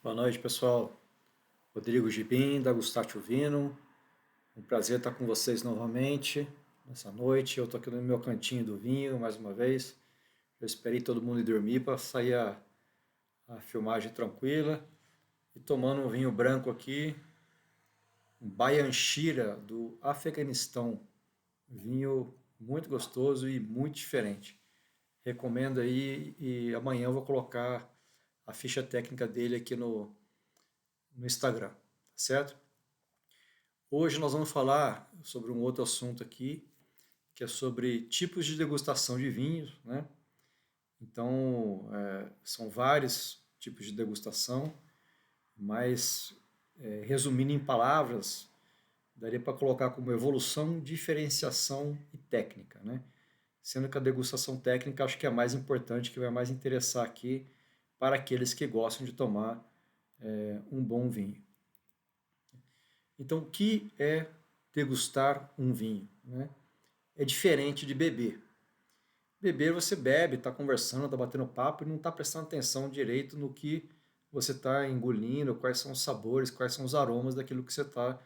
Boa noite, pessoal. Rodrigo Gibim, da Gustátio Vino. Um prazer estar com vocês novamente nessa noite. Eu estou aqui no meu cantinho do vinho, mais uma vez. Eu esperei todo mundo ir dormir para sair a filmagem tranquila. E tomando um vinho branco aqui, um Bayanchira do Afeganistão. Vinho muito gostoso e muito diferente. Recomendo aí e amanhã eu vou colocar a ficha técnica dele aqui no Instagram, tá certo? Hoje nós vamos falar sobre um outro assunto aqui, que é sobre tipos de degustação de vinhos, né? Então, são vários tipos de degustação, mas resumindo em palavras, daria para colocar como evolução, diferenciação e técnica, né? Sendo que a degustação técnica acho que é a mais importante, que vai mais interessar aqui para aqueles que gostam de tomar um bom vinho. Então, o que é degustar um vinho, né? É diferente de beber. Beber você bebe, está conversando, está batendo papo e não está prestando atenção direito no que você está engolindo, quais são os sabores, quais são os aromas daquilo que você está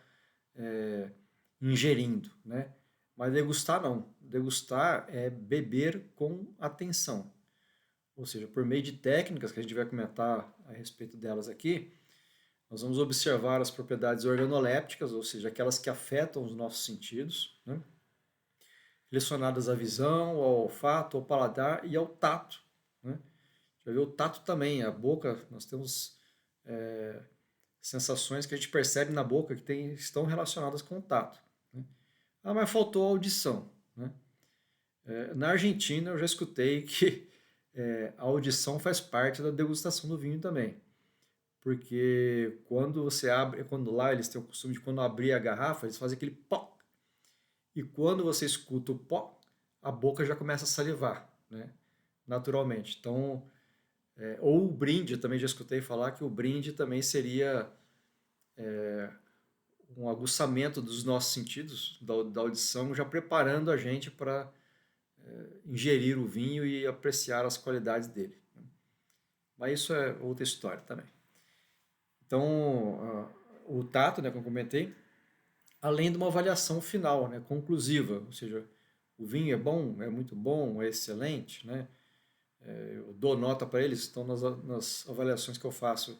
ingerindo, né? Mas degustar não. Degustar é beber com atenção. Ou seja, por meio de técnicas que a gente vai comentar a respeito delas aqui, nós vamos observar as propriedades organolépticas, ou seja, aquelas que afetam os nossos sentidos, né? Relacionadas à visão, ao olfato, ao paladar e ao tato, né? Já viu o tato também, a boca, nós temos sensações que a gente percebe na boca que estão relacionadas com o tato, né? Ah, mas faltou a audição, né? Na Argentina eu já escutei que a audição faz parte da degustação do vinho também. Porque quando você abre, quando lá eles têm o costume de quando abrir a garrafa, eles fazem aquele pó. E quando você escuta o pó, a boca já começa a salivar, né? Naturalmente. Então, ou o brinde, eu também já escutei falar que o brinde também seria um aguçamento dos nossos sentidos, da audição, já preparando a gente para ingerir o vinho e apreciar as qualidades dele. Mas isso é outra história também. Então, o tato, né, como eu comentei, além de uma avaliação final, né, conclusiva, ou seja, o vinho é bom, é muito bom, é excelente, né? Eu dou nota para eles, estão nas avaliações que eu faço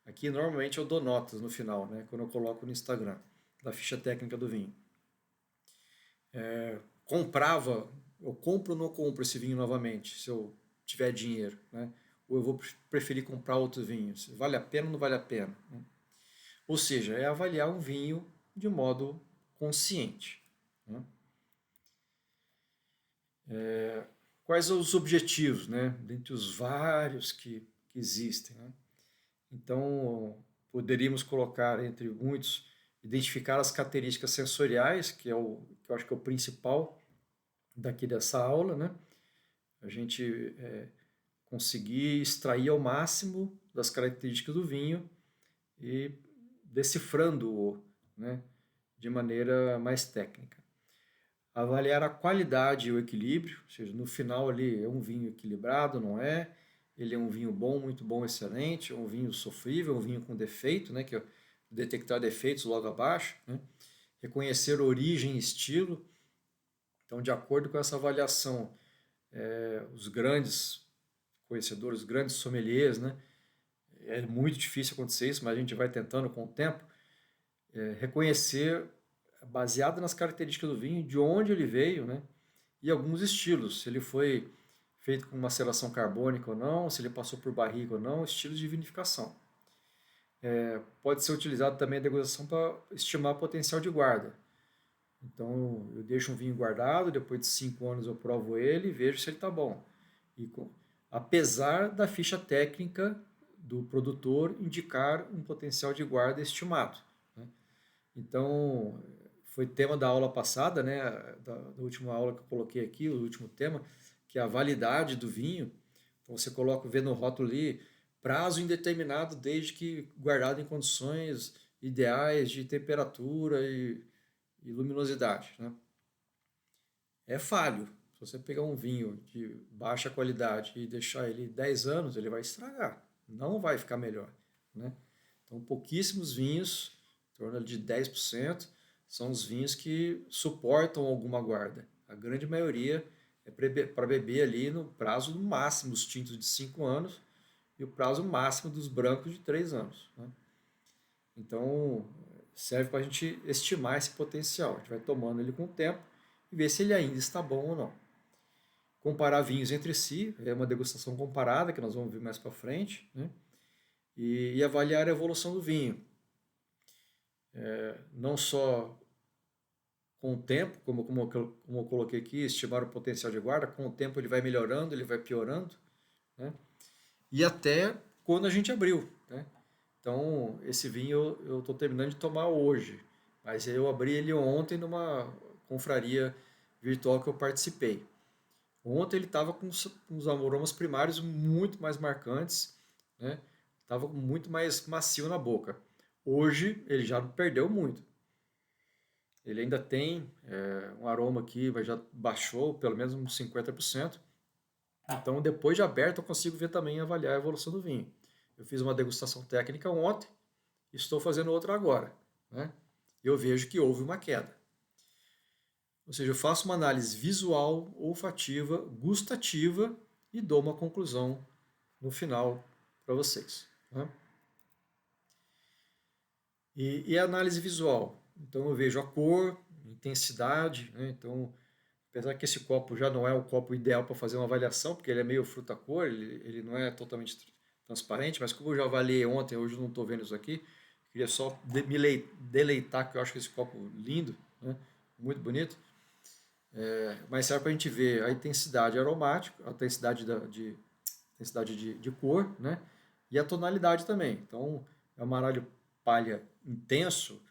aqui, normalmente eu dou notas no final, né, quando eu coloco no Instagram, da ficha técnica do vinho. Comprava, eu compro ou não compro esse vinho novamente, se eu tiver dinheiro, né? Ou eu vou preferir comprar outro vinho, se vale a pena ou não vale a pena, né? Ou seja, é avaliar um vinho de modo consciente, né? Quais são os objetivos, né? Dentre os vários que existem, né? Então, poderíamos colocar entre muitos, identificar as características sensoriais, que que eu acho que é o principal daqui dessa aula, né? A gente conseguir extrair ao máximo das características do vinho e decifrando-o, né, de maneira mais técnica. Avaliar a qualidade e o equilíbrio, ou seja, no final ali é um vinho equilibrado, não é? Ele é um vinho bom, muito bom, excelente, é um vinho sofrível, um vinho com defeito, né, que é detectar defeitos logo abaixo, né? Reconhecer origem e estilo. Então, de acordo com essa avaliação, os grandes conhecedores, os grandes sommeliers, né? É muito difícil acontecer isso, mas a gente vai tentando com o tempo reconhecer, baseado nas características do vinho, de onde ele veio, né? E alguns estilos, se ele foi feito com maceração carbônica ou não, se ele passou por barrica ou não, estilos de vinificação. Pode ser utilizado também a degustação para estimar potencial de guarda. Então eu deixo um vinho guardado, depois de 5 anos eu provo ele e vejo se ele está bom. E apesar da ficha técnica do produtor indicar um potencial de guarda estimado, né? Então, foi tema da aula passada, né, da última aula que eu coloquei aqui, o último tema, que é a validade do vinho. Então, você coloca, vê no rótulo ali, prazo indeterminado desde que guardado em condições ideais de temperatura e luminosidade, né? É falho. Se você pegar um vinho de baixa qualidade e deixar ele 10 anos, ele vai estragar. Não vai ficar melhor, né? Então, pouquíssimos vinhos, em torno de 10%, são os vinhos que suportam alguma guarda. A grande maioria é para beber ali no prazo no máximo dos tintos de 5 anos e o prazo máximo dos brancos de 3 anos, né? Então, serve para a gente estimar esse potencial. A gente vai tomando ele com o tempo e ver se ele ainda está bom ou não. Comparar vinhos entre si, é uma degustação comparada, que nós vamos ver mais para frente, né? E avaliar a evolução do vinho. Não só com o tempo, como eu coloquei aqui, estimar o potencial de guarda, com o tempo ele vai melhorando, ele vai piorando, né? E até quando a gente abriu, né? Então, esse vinho eu estou terminando de tomar hoje, mas eu abri ele ontem numa confraria virtual que eu participei. Ontem ele estava com uns aromas primários muito mais marcantes, né? Estava muito mais macio na boca. Hoje ele já perdeu muito. Ele ainda tem um aroma aqui, mas já baixou pelo menos uns 50%. Então, depois de aberto, eu consigo ver também e avaliar a evolução do vinho. Eu fiz uma degustação técnica ontem, estou fazendo outra agora, né? E eu vejo que houve uma queda. Ou seja, eu faço uma análise visual, olfativa, gustativa e dou uma conclusão no final para vocês, né? E a análise visual? Então eu vejo a cor, intensidade, né? Então, apesar que esse copo já não é o copo ideal para fazer uma avaliação, porque ele é meio fruta-cor, ele não é totalmente transparente, mas como eu já avaliei ontem, hoje eu não estou vendo isso aqui, queria só me deleitar, que eu acho esse copo lindo, né? Muito bonito. Mas serve para a gente ver a intensidade aromática, a intensidade de cor, né? E a tonalidade também. Então, é um amarelo palha intenso,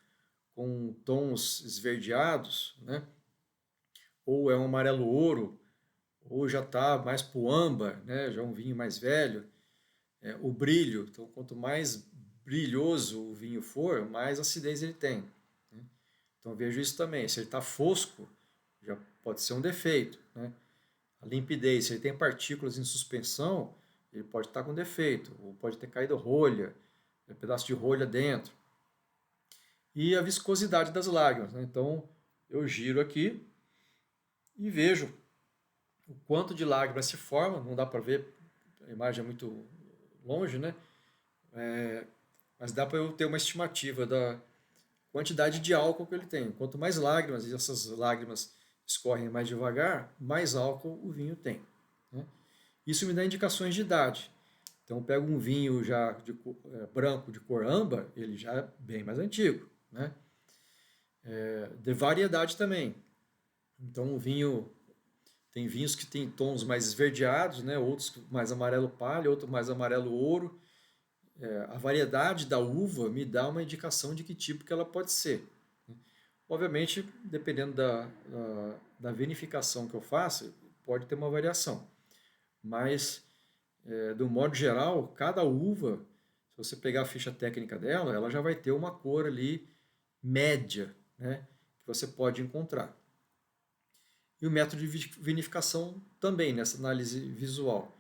com tons esverdeados, né? Ou é um amarelo ouro, ou já está mais para o âmbar, né? Já é um vinho mais velho. O brilho, então quanto mais brilhoso o vinho for, mais acidez ele tem, né? Então eu vejo isso também. Se ele está fosco, já pode ser um defeito, né? A limpidez, se ele tem partículas em suspensão, ele pode estar com defeito, ou pode ter caído rolha, pedaço de rolha dentro. E a viscosidade das lágrimas, né? Então eu giro aqui e vejo o quanto de lágrimas se forma, não dá para ver, a imagem é muito longe, né? Mas dá para eu ter uma estimativa da quantidade de álcool que ele tem. Quanto mais lágrimas, e essas lágrimas escorrem mais devagar, mais álcool o vinho tem, né? Isso me dá indicações de idade. Então, eu pego um vinho já branco de cor âmbar, ele já é bem mais antigo, né? De variedade também. Então, o vinho tem vinhos que têm tons mais esverdeados, né? Outros mais amarelo palha, outros mais amarelo ouro. A variedade da uva me dá uma indicação de que tipo que ela pode ser. Obviamente, dependendo da vinificação que eu faço, pode ter uma variação. Mas, do modo geral, cada uva, se você pegar a ficha técnica dela, ela já vai ter uma cor ali média, né, que você pode encontrar. E o método de vinificação também, nessa análise visual.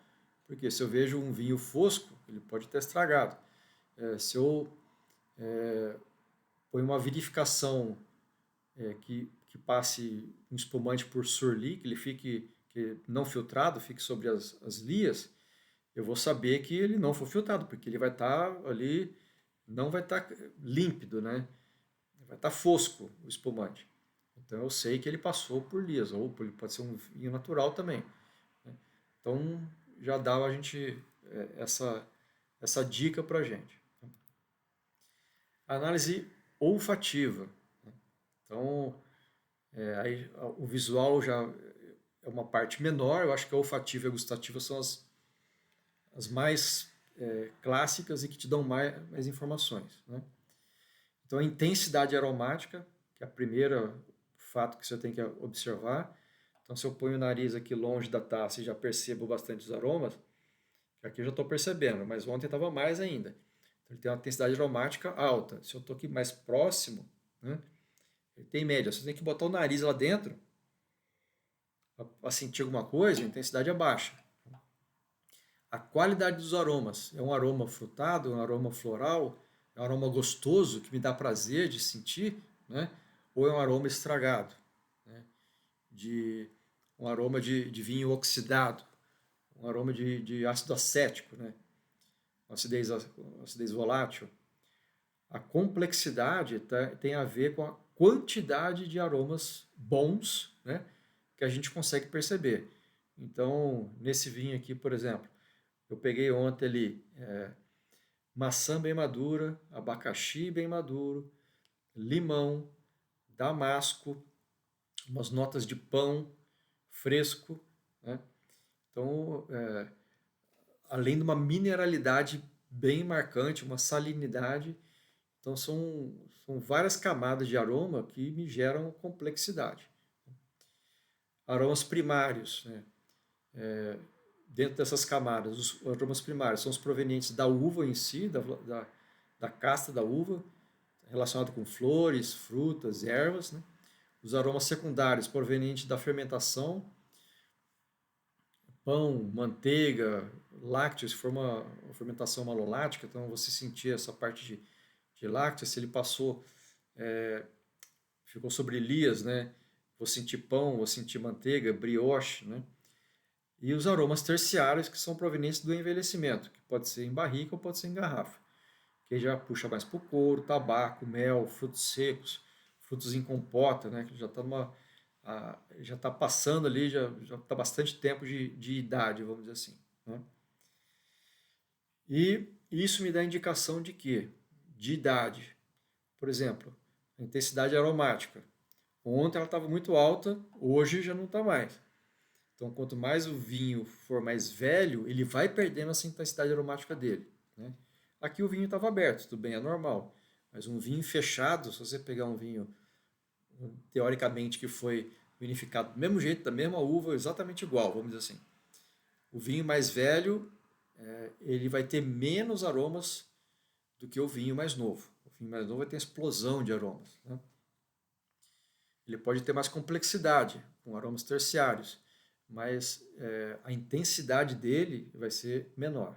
Porque se eu vejo um vinho fosco, ele pode ter estragado. Se eu ponho uma vinificação que passe um espumante por surli, que ele fique não filtrado, fique sobre as lias, eu vou saber que ele não foi filtrado, porque ele vai estar ali, não vai estar límpido, né? Vai estar fosco o espumante. Então eu sei que ele passou por lias, ou pode ser um vinho natural também, né? Então já dá a gente essa dica para a gente. Análise olfativa. Então, aí, o visual já é uma parte menor, eu acho que a olfativa e a gustativa são as mais clássicas e que te dão mais informações, né? Então, a intensidade aromática, que é o primeiro fato que você tem que observar. Então, se eu ponho o nariz aqui longe da taça e já percebo bastante os aromas, aqui eu já estou percebendo, mas ontem estava mais ainda. Então, ele tem uma intensidade aromática alta. Se eu estou aqui mais próximo, né, ele tem média. Se você tem que botar o nariz lá dentro para sentir alguma coisa, a intensidade é baixa. a qualidade dos aromas. É um aroma frutado, é um aroma floral, é um aroma gostoso que me dá prazer de sentir, né? Ou é um aroma estragado, né? De um aroma de vinho oxidado, um aroma de ácido acético, né? Acidez volátil. A complexidade tem a ver com a quantidade de aromas bons, né, que a gente consegue perceber. Então, nesse vinho aqui, por exemplo, eu peguei ontem ali maçã bem madura, abacaxi bem maduro, limão, damasco, umas notas de pão fresco, né? Então, além de uma mineralidade bem marcante, uma salinidade. Então, são várias camadas de aroma que me geram complexidade. Aromas primários, né? Dentro dessas camadas, os aromas primários são os provenientes da uva em si, da casta da uva, relacionado com flores, frutas, ervas, né? Os aromas secundários provenientes da fermentação, pão, manteiga, lácteos, se for uma fermentação malolática, então você sentir essa parte de lácteos, se ele passou, ficou sobre lias, né? Vou sentir pão, vou sentir manteiga, brioche, né? E os aromas terciários, que são provenientes do envelhecimento, que pode ser em barrica ou pode ser em garrafa, que já puxa mais para o couro, tabaco, mel, frutos secos, frutos em compota, né? Que já está já está passando ali, já está bastante tempo de idade, vamos dizer assim, né? E isso me dá indicação de quê? De idade. Por exemplo, a intensidade aromática. Ontem ela estava muito alta, hoje já não está mais. Então, quanto mais o vinho for mais velho, ele vai perdendo essa intensidade aromática dele, né? Aqui o vinho estava aberto, tudo bem, é normal. Mas um vinho fechado, se você pegar um vinho, teoricamente, que foi vinificado do mesmo jeito, da mesma uva, exatamente igual, vamos dizer assim. O vinho mais velho, ele vai ter menos aromas do que o vinho mais novo. O vinho mais novo vai ter explosão de aromas, né? Ele pode ter mais complexidade, com aromas terciários, mas a intensidade dele vai ser menor.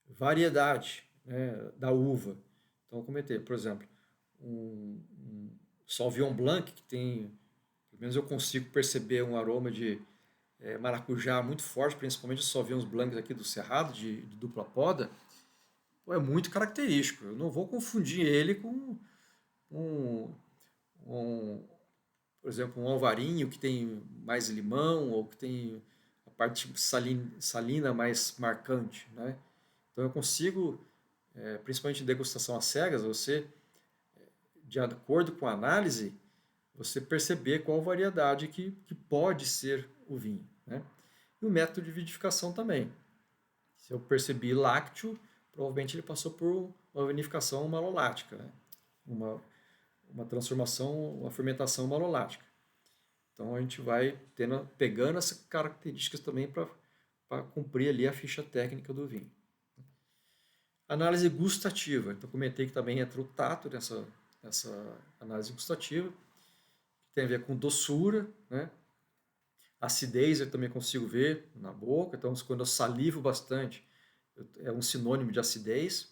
Variedade, né, da uva. Então, eu comentei, por exemplo, um Sauvignon Blanc, que tem, pelo menos eu consigo perceber um aroma de maracujá muito forte, principalmente os Sauvignons Blancs aqui do Cerrado, de dupla poda, é muito característico. Eu não vou confundir ele com um, um, por exemplo, um alvarinho que tem mais limão ou que tem a parte salina mais marcante, né? Então eu consigo, principalmente em degustação às cegas, você, de acordo com a análise, você perceber qual variedade que pode ser o vinho, né? E o método de vinificação também. Se eu percebi lácteo, provavelmente ele passou por uma vinificação malolática, né? Uma transformação, uma fermentação malolática. Então a gente vai pegando essas características também para cumprir ali a ficha técnica do vinho. Análise gustativa. Então comentei que também entra o tato nessa análise gustativa, que tem a ver com doçura, né? Acidez eu também consigo ver na boca, então quando eu salivo bastante, é um sinônimo de acidez.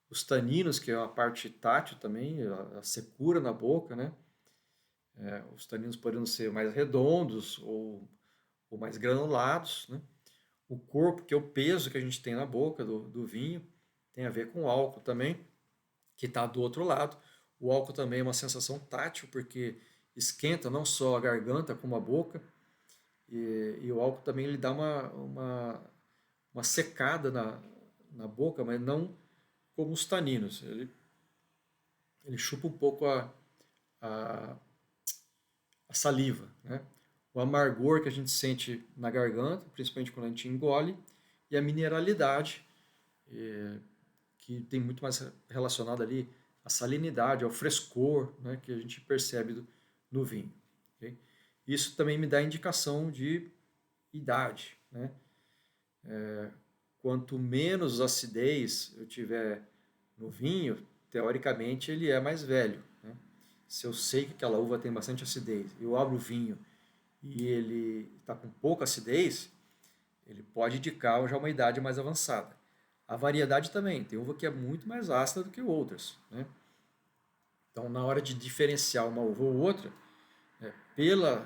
Os taninos, que é a parte tátil também, a secura na boca, né? Os taninos podendo ser mais redondos ou mais granulados, né? O corpo, que é o peso que a gente tem na boca do vinho, tem a ver com o álcool também, que está do outro lado. O álcool também é uma sensação tátil, porque esquenta não só a garganta como a boca, e o álcool também ele dá uma secada na boca, mas não como os taninos. Ele chupa um pouco a, a saliva, né? O amargor que a gente sente na garganta, principalmente quando a gente engole, e a mineralidade, que tem muito mais relacionado ali à salinidade, ao frescor, né, que a gente percebe no vinho. Okay? Isso também me dá indicação de idade, né? Quanto menos acidez eu tiver no vinho, teoricamente ele é mais velho, né? Se eu sei que aquela uva tem bastante acidez, eu abro o vinho e ele está com pouca acidez, ele pode indicar já uma idade mais avançada. A variedade também, tem uva que é muito mais ácida do que outras, né? Então, na hora de diferenciar uma uva ou outra, pela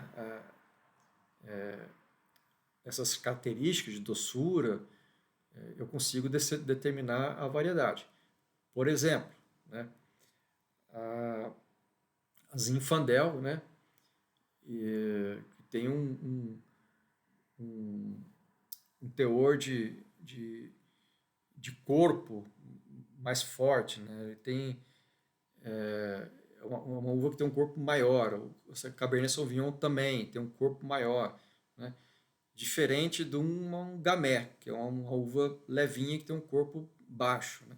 essas características de doçura, eu consigo determinar a variedade. Por exemplo, né, a Zinfandel, né, que tem um teor de corpo mais forte, né? Ele tem uma uva que tem um corpo maior. O Cabernet Sauvignon também tem um corpo maior, né? Diferente de um Gamay, que é uma uva levinha que tem um corpo baixo, né?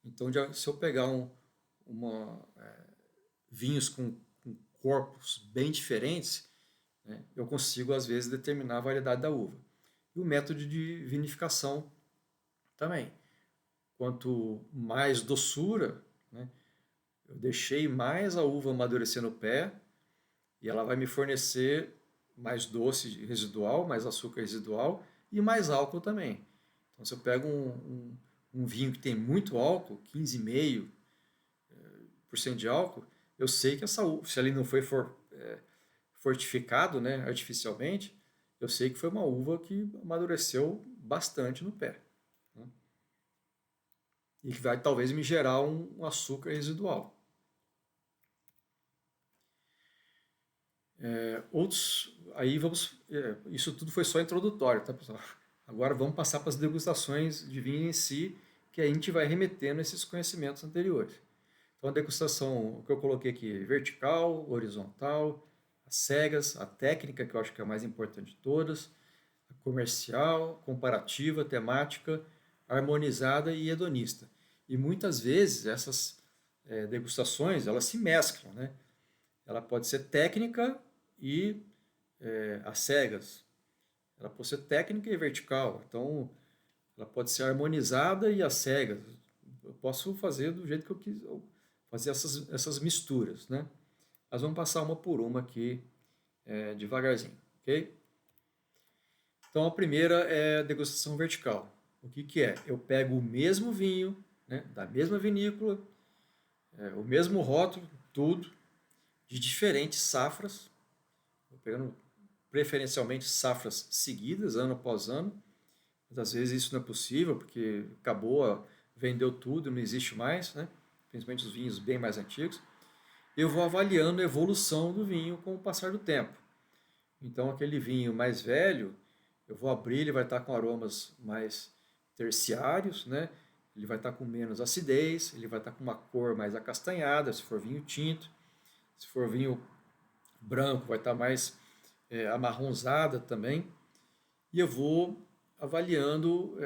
Então, se eu pegar vinhos com corpos bem diferentes, né, eu consigo, às vezes, determinar a variedade da uva. E o método de vinificação também. Quanto mais doçura, né, eu deixei mais a uva amadurecer no pé e ela vai me fornecer mais doce residual, mais açúcar residual e mais álcool também. Então, se eu pego um vinho que tem muito álcool, 15,5% de álcool, eu sei que essa uva, se ele não foi fortificado, né, artificialmente, eu sei que foi uma uva que amadureceu bastante no pé, né? E que vai talvez me gerar um açúcar residual. Aí vamos, isso tudo foi só introdutório, tá, pessoal? Agora vamos passar para as degustações de vinho em si, que a gente vai remetendo esses conhecimentos anteriores. Então a degustação que eu coloquei aqui, vertical, horizontal, as cegas, a técnica, que eu acho que é a mais importante de todas, a comercial, comparativa, temática, harmonizada e hedonista. E muitas vezes essas degustações, elas se mesclam, né? Ela pode ser técnica e às cegas. Ela pode ser técnica e vertical. Então, ela pode ser harmonizada e às cegas. Eu posso fazer do jeito que eu quiser, fazer essas misturas, né? Mas vamos passar uma por uma aqui, devagarzinho, ok? Então, a primeira é a degustação vertical. O que é? Eu pego o mesmo vinho, né, da mesma vinícola, o mesmo rótulo, tudo, de diferentes safras, pegando preferencialmente safras seguidas, ano após ano. Mas às vezes isso não é possível, porque acabou, vendeu tudo, não existe mais, né? Principalmente os vinhos bem mais antigos. Eu vou avaliando a evolução do vinho com o passar do tempo. Então, aquele vinho mais velho, eu vou abrir, ele vai estar com aromas mais terciários, né? Ele vai estar com menos acidez, ele vai estar com uma cor mais acastanhada, se for vinho tinto. Se for vinho branco, vai estar mais amarronzada também. E eu vou avaliando,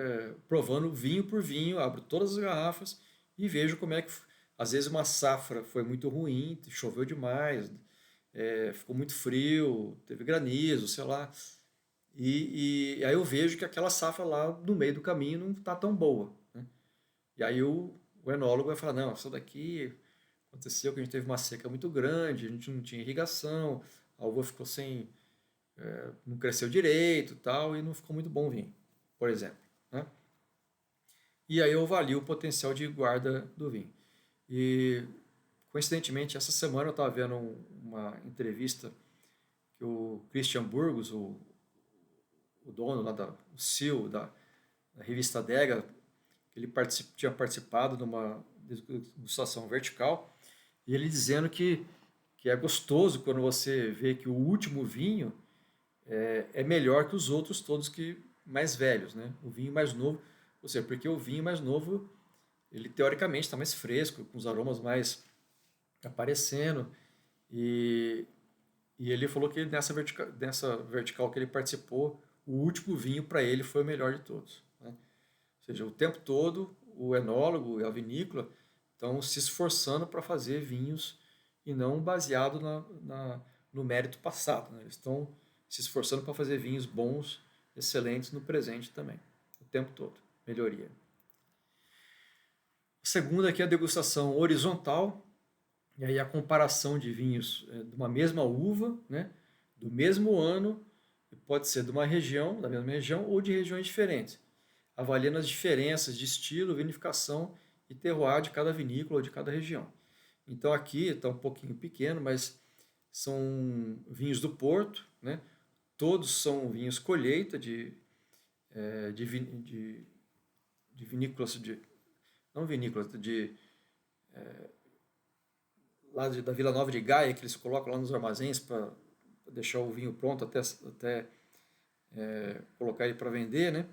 provando vinho por vinho, abro todas as garrafas e vejo como é que, às vezes, uma safra foi muito ruim, choveu demais, ficou muito frio, teve granizo, sei lá. E aí eu vejo que aquela safra lá no meio do caminho não está tão boa, né? E aí o enólogo vai falar, não, essa daqui aconteceu que a gente teve uma seca muito grande, a gente não tinha irrigação, a uva ficou sem, não cresceu direito, tal, e não ficou muito bom o vinho, por exemplo, né? E aí eu avalio o potencial de guarda do vinho. E coincidentemente essa semana eu estava vendo uma entrevista que o Christian Burgos, o dono lá o CEO da revista Adega, ele tinha participado de uma degustação vertical, e ele dizendo que é gostoso quando você vê que o último vinho é melhor que os outros todos que mais velhos, né? O vinho mais novo, ou seja, porque o vinho mais novo, ele teoricamente está mais fresco, com os aromas mais aparecendo, e ele falou que nessa vertical que ele participou, o último vinho para ele foi o melhor de todos, né? Ou seja, o tempo todo o enólogo e a vinícola estão se esforçando para fazer vinhos e não baseado no mérito passado, né? Eles estão se esforçando para fazer vinhos bons, excelentes no presente também, o tempo todo, melhoria. A segunda aqui é a degustação horizontal, e aí a comparação de vinhos de uma mesma uva, né, do mesmo ano, pode ser de uma região, da mesma região, ou de regiões diferentes, avaliando as diferenças de estilo, vinificação e terroir de cada vinícola ou de cada região. Então aqui está um pouquinho pequeno, mas são vinhos do Porto, né? Todos são vinhos colheita de vinícolas, não vinícolas, lá da Vila Nova de Gaia, que eles colocam lá nos armazéns para deixar o vinho pronto até colocar ele para vender, né?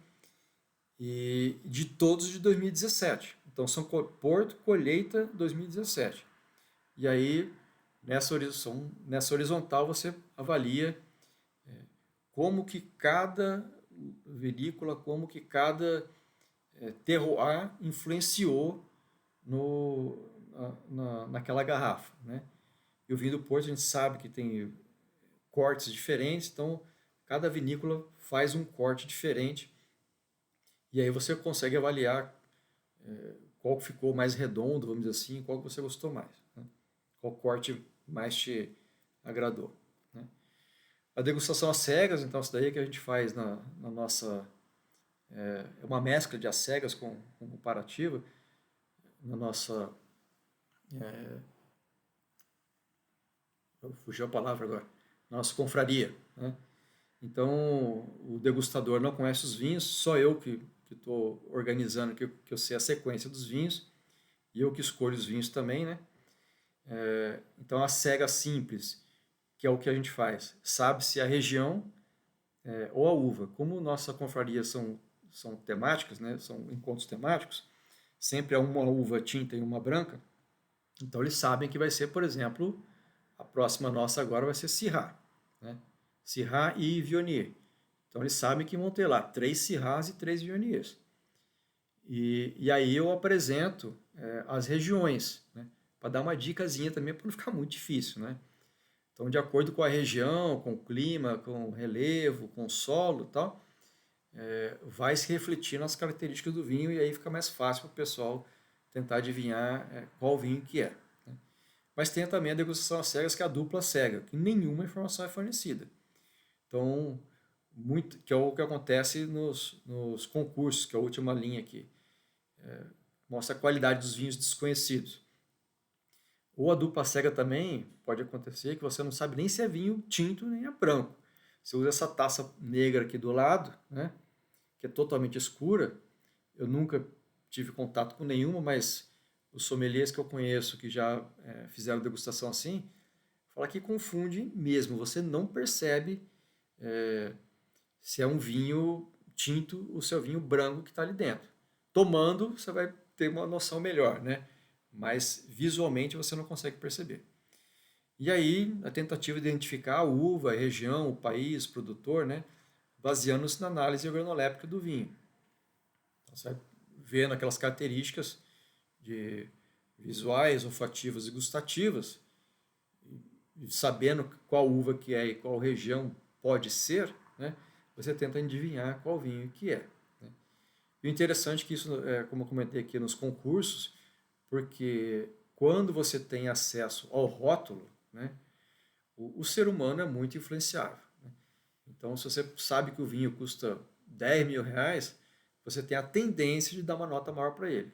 E de todos de 2017. Então são Porto colheita 2017. E aí nessa horizontal você avalia como que cada vinícola, como que cada terroir influenciou naquela garrafa, né? E o vinho do Porto a gente sabe que tem cortes diferentes, então cada vinícola faz um corte diferente e aí você consegue avaliar qual ficou mais redondo, vamos dizer assim, qual que você gostou mais, né? Qual corte mais te agradou, né? A degustação às cegas, então isso daí é que a gente faz na nossa... É uma mescla de às cegas com comparativa na nossa... Fugiu a palavra agora. Nossa confraria, né? Então, o degustador não conhece os vinhos, só eu que estou organizando, que eu sei a sequência dos vinhos, e eu que escolho os vinhos também, né? Então, a cega simples, que é o que a gente faz, sabe-se a região ou a uva. Como nossa confraria são temáticas, né? São encontros temáticos, sempre é uma uva tinta e uma branca, então eles sabem que vai ser, por exemplo, a próxima nossa agora vai ser Syrah, né? Syrah e Viognier. Então eles sabem que vão ter lá 3 Syrahs e 3 Viogniers. E aí eu apresento as regiões, né? Para dar uma dicasinha também para não ficar muito difícil, né? Então, de acordo com a região, com o clima, com o relevo, com o solo e tal, vai se refletir nas características do vinho e aí fica mais fácil para o pessoal tentar adivinhar qual vinho que é, né? Mas tem também a degustação às cegas, que é a dupla cega, que nenhuma informação é fornecida. Então, que é o que acontece nos concursos, que é a última linha aqui. Mostra a qualidade dos vinhos desconhecidos. Ou a dupla cega também pode acontecer que você não sabe nem se é vinho tinto nem é branco. Você usa essa taça negra aqui do lado, né, que é totalmente escura. Eu nunca tive contato com nenhuma, mas os sommeliers que eu conheço que já fizeram degustação assim, falam que confunde mesmo. Você não percebe se é um vinho tinto ou se é um vinho branco que está ali dentro. Tomando, você vai ter uma noção melhor, né? Mas visualmente você não consegue perceber. E aí, a tentativa de identificar a uva, a região, o país, o produtor, né? Baseando-se na análise organoléptica do vinho. Então, você vai vendo aquelas características de visuais, olfativas e gustativas, e sabendo qual uva que é e qual região pode ser, né? Você tenta adivinhar qual vinho que é, né? E o interessante é que isso, como eu comentei aqui nos concursos, porque quando você tem acesso ao rótulo, né, o ser humano é muito influenciável, né? Então, se você sabe que o vinho custa 10 mil reais, você tem a tendência de dar uma nota maior para ele.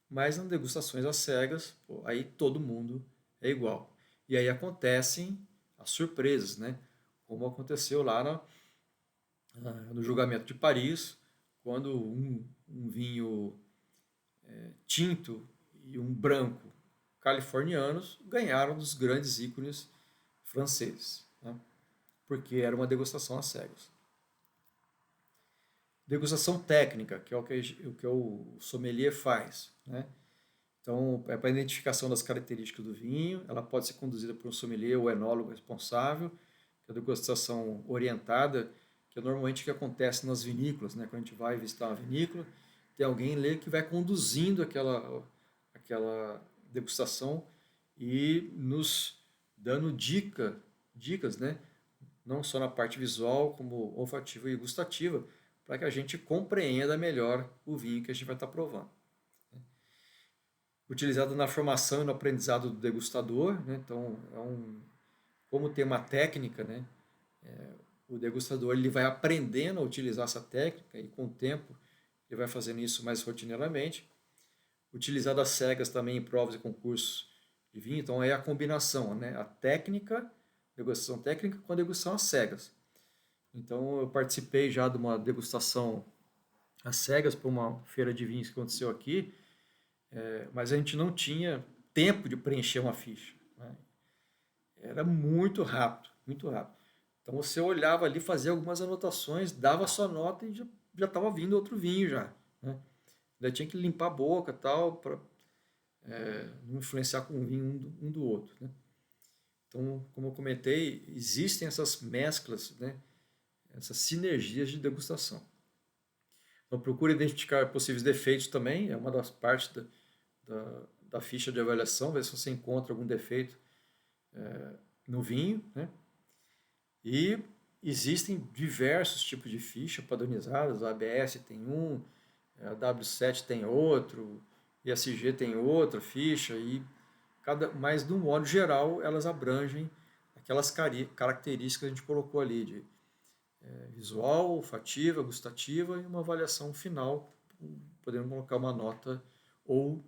Mas nas degustações às cegas, pô, aí todo mundo é igual. E aí acontecem as surpresas, né? Como aconteceu lá no julgamento de Paris, quando um vinho tinto e um branco californianos ganharam dos grandes ícones franceses, né? Porque era uma degustação às cegas. Degustação técnica, que é o que o sommelier faz, né? Então, é para a identificação das características do vinho, ela pode ser conduzida por um sommelier ou enólogo responsável, que é a degustação orientada, que é normalmente o que acontece nas vinícolas, né? Quando a gente vai visitar uma vinícola, tem alguém ali que vai conduzindo aquela degustação e nos dando dicas, né? Não só na parte visual, como olfativa e gustativa, para que a gente compreenda melhor o vinho que a gente vai estar provando. Utilizado na formação e no aprendizado do degustador, né? Então, como tem uma técnica, né? o degustador ele vai aprendendo a utilizar essa técnica e com o tempo ele vai fazendo isso mais rotineiramente. Utilizado às cegas também em provas e concursos de vinho, então é a combinação, né? A técnica, degustação técnica com a degustação às cegas. Então eu participei já de uma degustação às cegas para uma feira de vinhos que aconteceu aqui, mas a gente não tinha tempo de preencher uma ficha, né? Era muito rápido, muito rápido. Então você olhava ali, fazia algumas anotações, dava a sua nota e já estava vindo outro vinho já, né? Daí tinha que limpar a boca e tal, para não influenciar com o vinho um do outro, né? Então, como eu comentei, existem essas mesclas, né? Essas sinergias de degustação. Então procure identificar possíveis defeitos também, é uma das partes da ficha de avaliação, ver se você encontra algum defeito no vinho, né? E existem diversos tipos de ficha padronizadas, a ABS tem um, a W7 tem outro, ESG tem outra ficha, mas de um modo geral elas abrangem aquelas características que a gente colocou ali de visual, olfativa, gustativa e uma avaliação final, podendo colocar uma nota ou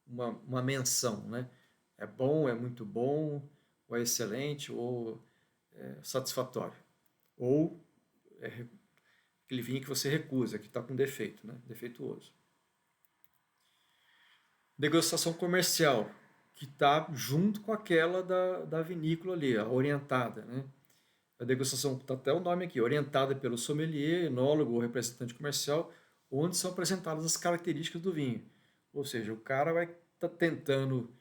uma menção, né? É bom, é muito bom, ou é excelente, ou é satisfatório. Ou é aquele vinho que você recusa, que está com defeito, né? Defeituoso. Degustação comercial, que está junto com aquela da vinícola ali, a orientada, né? A degustação, está até o nome aqui, orientada pelo sommelier, enólogo ou representante comercial, onde são apresentadas as características do vinho. Ou seja, o cara vai estar tentando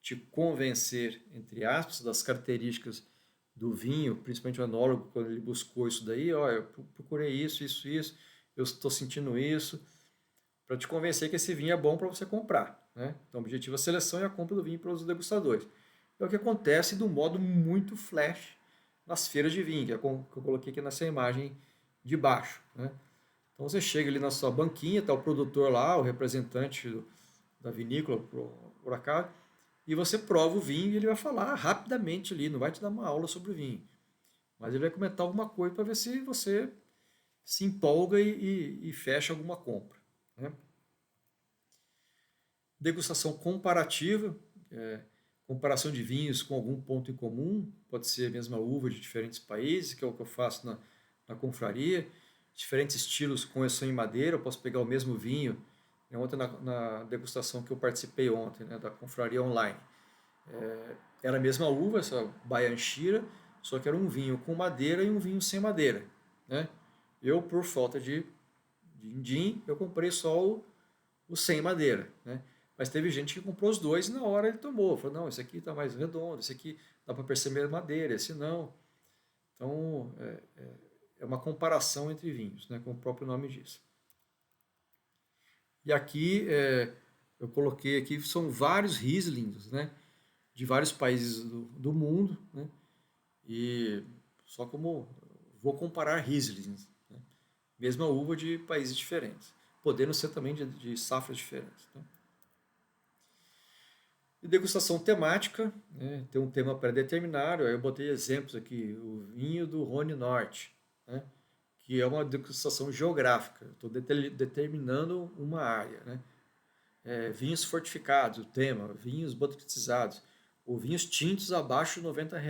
te convencer, entre aspas, das características do vinho, principalmente o enólogo, quando ele buscou isso daí, ó, eu procurei isso, eu estou sentindo isso, para te convencer que esse vinho é bom para você comprar, né? Então, o objetivo é a seleção e a compra do vinho para os degustadores. É o que acontece de um modo muito flash nas feiras de vinho, que é que eu coloquei aqui nessa imagem de baixo, né? Então você chega ali na sua banquinha, está o produtor lá, o representante da vinícola, por acaso, e você prova o vinho e ele vai falar rapidamente ali, não vai te dar uma aula sobre o vinho, mas ele vai comentar alguma coisa para ver se você se empolga e fecha alguma compra, né? Degustação comparativa, comparação de vinhos com algum ponto em comum, pode ser a mesma uva de diferentes países, que é o que eu faço na confraria, diferentes estilos com exceção em madeira, eu posso pegar o mesmo vinho, ontem na degustação que eu participei ontem, né, da confraria online, era a mesma uva, essa Baianchira, só que era um vinho com madeira e um vinho sem madeira, né? Eu, por falta de indim, eu comprei só o sem madeira, né? Mas teve gente que comprou os dois e na hora ele tomou. Falou, não, esse aqui está mais redondo, esse aqui dá para perceber a madeira, esse não. Então, é uma comparação entre vinhos, né, como o próprio nome diz. E aqui, eu coloquei aqui, são vários Rieslings, né, de vários países do mundo, né, e só como vou comparar Rieslings, né, mesma uva de países diferentes, podendo ser também de safras diferentes, né. E degustação temática, né? Tem um tema pré-determinado, aí eu botei exemplos aqui, o vinho do Rhône Norte, né? Que é uma degustação geográfica, estou determinando uma área, né? Vinhos fortificados, o tema, vinhos botanizados, ou vinhos tintos abaixo de R$ 90,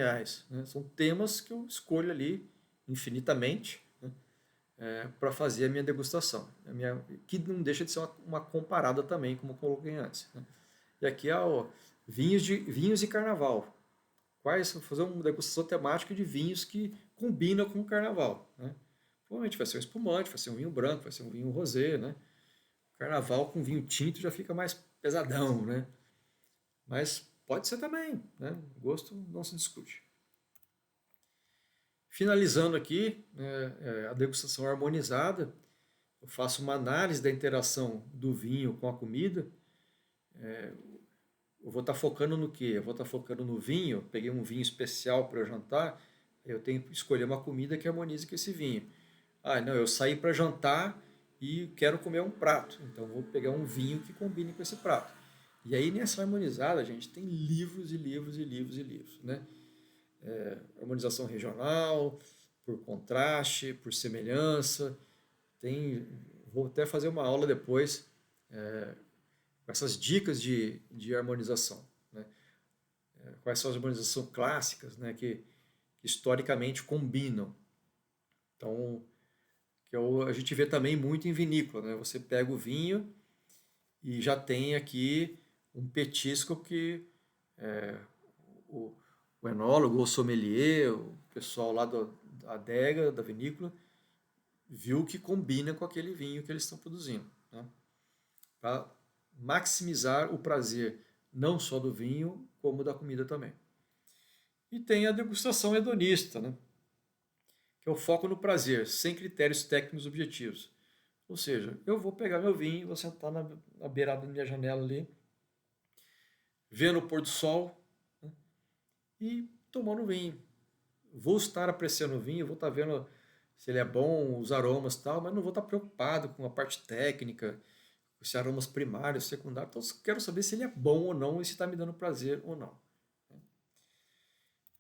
né? São temas que eu escolho ali infinitamente, né? Para fazer a minha degustação, que não deixa de ser uma comparada também, como eu coloquei antes, né? E aqui é o vinhos e carnaval. Vou fazer uma degustação temática de vinhos que combinam com o carnaval, né? Provavelmente vai ser um espumante, vai ser um vinho branco, vai ser um vinho rosé, né? Carnaval com vinho tinto já fica mais pesadão, né? Mas pode ser também, né? Gosto não se discute. Finalizando aqui, a degustação harmonizada, eu faço uma análise da interação do vinho com a comida. Eu vou estar focando no quê? Eu vou estar focando no vinho, peguei um vinho especial para eu jantar, eu tenho que escolher uma comida que harmonize com esse vinho. Ah, não, eu saí para jantar e quero comer um prato, então vou pegar um vinho que combine com esse prato. E aí nessa harmonizada, gente, tem livros e livros e livros e livros, né? Harmonização regional, por contraste, por semelhança. Vou até fazer uma aula depois com essas dicas de harmonização, né? Quais são as harmonizações clássicas, né, que historicamente combinam. Então, a gente vê também muito em vinícola, né? Você pega o vinho e já tem aqui um petisco que o, o enólogo, o sommelier, o pessoal lá da adega, da vinícola, viu que combina com aquele vinho que eles estão produzindo, né? Para maximizar o prazer não só do vinho, como da comida também. E tem a degustação hedonista, né? Que é o foco no prazer, sem critérios técnicos objetivos. Ou seja, eu vou pegar meu vinho, vou sentar na beirada da minha janela ali, vendo o pôr do sol, né, e tomando vinho. Vou estar apreciando o vinho, vou estar vendo se ele é bom, os aromas e tal, mas não vou estar preocupado com a parte técnica, com os aromas primários, secundários. Então, quero saber se ele é bom ou não e se está me dando prazer ou não.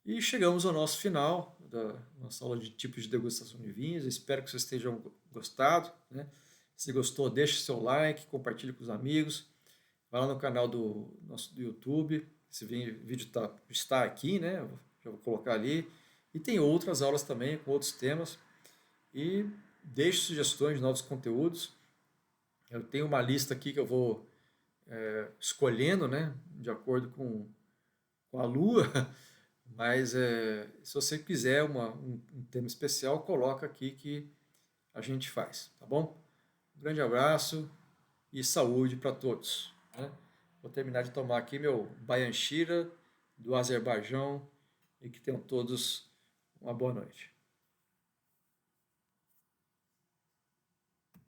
E chegamos ao nosso final da nossa aula de tipos de degustação de vinhos. Espero que vocês tenham gostado, né? Se gostou, deixe seu like, compartilhe com os amigos. Vai lá no canal do YouTube. Esse vídeo está aqui, né? Já vou colocar ali. E tem outras aulas também com outros temas. E deixe sugestões de novos conteúdos. Eu tenho uma lista aqui que eu vou escolhendo, né? De acordo com a lua. Mas se você quiser um tema especial, coloca aqui que a gente faz, tá bom? Um grande abraço e saúde para todos, né? Vou terminar de tomar aqui meu Bayan Shira do Azerbaijão e que tenham todos uma boa noite.